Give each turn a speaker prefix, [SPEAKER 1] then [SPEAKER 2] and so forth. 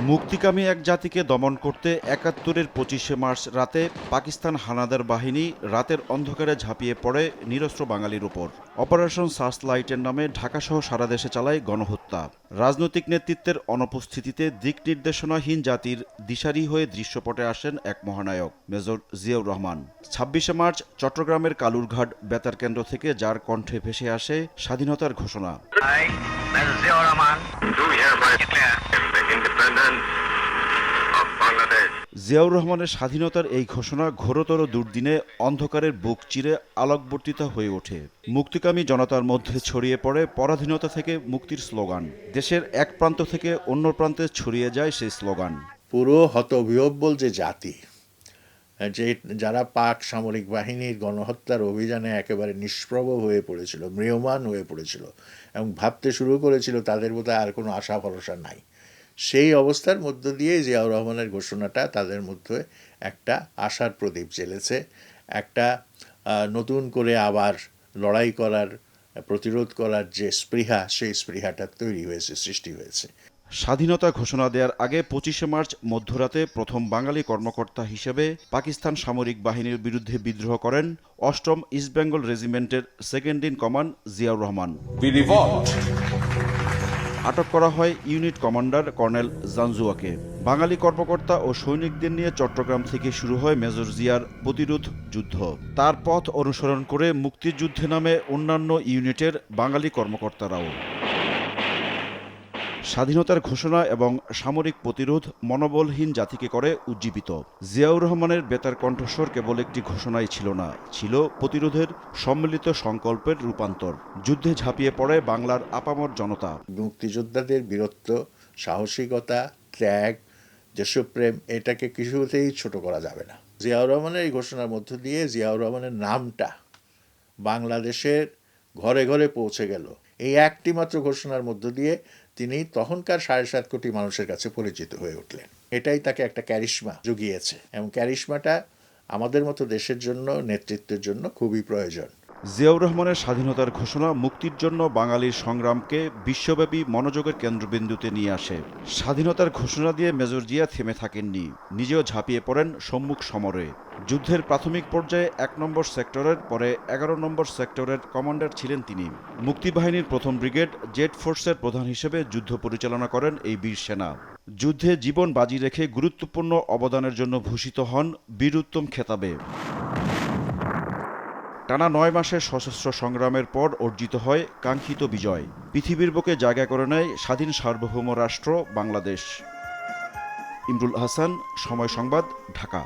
[SPEAKER 1] মুক্তিকামী এক জাতিকে দমন করতে ৭১-এর ২৫শে মার্চ রাতে পাকিস্তান হানাদার বাহিনী রাতের অন্ধকারে ঝাঁপিয়ে পড়ে নিরস্ত্র বাঙালির উপর। অপারেশন সার্চলাইটের নামে ঢাকাসহ সারা দেশে চালায় গণহত্যা। রাজনৈতিক নেতৃত্বের অনুপস্থিতিতে দিক নির্দেশনাহীন জাতির দিশারি হয়ে দৃশ্যপটে আসেন এক মহানায়ক, মেজর জিয়াউর রহমান। ২৬শে মার্চ চট্টগ্রামের কালুরঘাট বেতার কেন্দ্র থেকে যার কণ্ঠে ভেসে আসে স্বাধীনতার ঘোষণা। জিয়াউর রহমানের স্বাধীনতার এই ঘোষণা ঘোরতর দুর্দিনে অন্ধকারের বুক চিরে আলোকবর্তিতা হয়ে ওঠে। মুক্তিকামী জনতার মধ্যে ছড়িয়ে পড়ে পরাধীনতা থেকে মুক্তির স্লোগান। দেশের এক প্রান্ত থেকে অন্য প্রান্তে ছড়িয়ে যায় সেই স্লোগান।
[SPEAKER 2] পুরো হতবিহ্বল যে জাতি, যে যারা পাক সামরিক বাহিনীর গণহত্যার অভিযানে একেবারে নিষ্প্রভ হয়ে পড়েছিল, ম্রিয়মাণ হয়ে পড়েছিল এবং ভাবতে শুরু করেছিল তাদের বোধহয় আর কোনো আশা ভরসা নাই, সেই অবস্থার মধ্য দিয়ে জিয়াউর রহমানের ঘোষণাটা তাদের মধ্যে একটা আশার প্রদীপ জ্বেলেছে। একটা নতুন করে আবার লড়াই করার, প্রতিরোধ করার যে স্পৃহা, সেই স্পৃহাটা তৈরি হয়েছে, সৃষ্টি হয়েছে।
[SPEAKER 1] স্বাধীনতা ঘোষণা দেওয়ার আগে ২৫শে মার্চ মধ্যরাতে প্রথম বাঙালি কর্মকর্তা হিসেবে পাকিস্তান সামরিক বাহিনীর বিরুদ্ধে বিদ্রোহ করেন ৮ম ইস্ট বেঙ্গল রেজিমেন্টের second in command Ziaur Rahman. আটক করা হয় ইউনিট কমান্ডার কর্নেল জানজুয়াকে। বাঙালি কর্মকর্তা ও সৈনিকদের নিয়ে চট্টগ্রাম থেকে শুরু হয় মেজর জিয়ার প্রতিরোধ যুদ্ধ। তার পথ অনুসরণ করে মুক্তিযুদ্ধে নামে অন্যান্য ইউনিটের বাঙালি কর্মকর্তারাও। স্বাধীনতার ঘোষণা এবং সামরিক প্রতিরোধ মনোবলহীন জাতিকে করে উজ্জীবিত। জিয়াউর রহমানের বেতার কণ্ঠস্বর কেবল একটি ঘোষণাই ছিল না, ছিল প্রতিরোধের সম্মিলিত সংকল্পের রূপান্তর। যুদ্ধে ঝাঁপিয়ে পড়ে বাংলার আপামর জনতা।
[SPEAKER 2] মুক্তিযোদ্ধাদের বীরত্ব, সাহসিকতা, ত্যাগ, দেশপ্রেম, এটাকে কিছুতেই ছোট করা যাবে না। জিয়াউর রহমানের এই ঘোষণার মধ্য দিয়ে জিয়াউর রহমানের নামটা বাংলাদেশের ঘরে ঘরে পৌঁছে গেল। এই একটি মাত্র ঘোষণার মধ্য দিয়ে তিনি তখনকার ৭.৫ কোটি মানুষের কাছে পরিচিত হয়ে উঠলেন। এটাই তাকে একটা ক্যারিশমা জুগিয়েছে এবং ক্যারিশমাটা আমাদের মতো দেশের জন্য, নেতৃত্বের জন্য খুবই প্রয়োজন।
[SPEAKER 1] জিয়াউর রহমানের স্বাধীনতার ঘোষণা মুক্তির জন্য বাঙালির সংগ্রামকে বিশ্বব্যাপী মনোযোগের কেন্দ্রবিন্দুতে নিয়ে আসে। স্বাধীনতার ঘোষণা দিয়ে মেজর জিয়া থেমে থাকেননি, নিজেও ঝাঁপিয়ে পড়েন সম্মুখ সমরে। যুদ্ধের প্রাথমিক পর্যায়ে ১ নম্বর সেক্টরের পরে ১১ নম্বর সেক্টরের কমান্ডার ছিলেন তিনি। মুক্তিবাহিনীর প্রথম ব্রিগেড জেড ফোর্সের প্রধান হিসেবে যুদ্ধ পরিচালনা করেন এই বীর সেনা। যুদ্ধে জীবন বাজি রেখে গুরুত্বপূর্ণ অবদানের জন্য ভূষিত হন বীরুত্তম খেতাবে। টানা ৯ মাসের সশস্ত্র সংগ্রামের পর অর্জিত হয় কাঙ্ক্ষিত বিজয়। পৃথিবীর বুকে জায়গা করে নেয় স্বাধীন সার্বভৌম রাষ্ট্র বাংলাদেশ। ইমরুল হাসান, সময় সংবাদ, ঢাকা।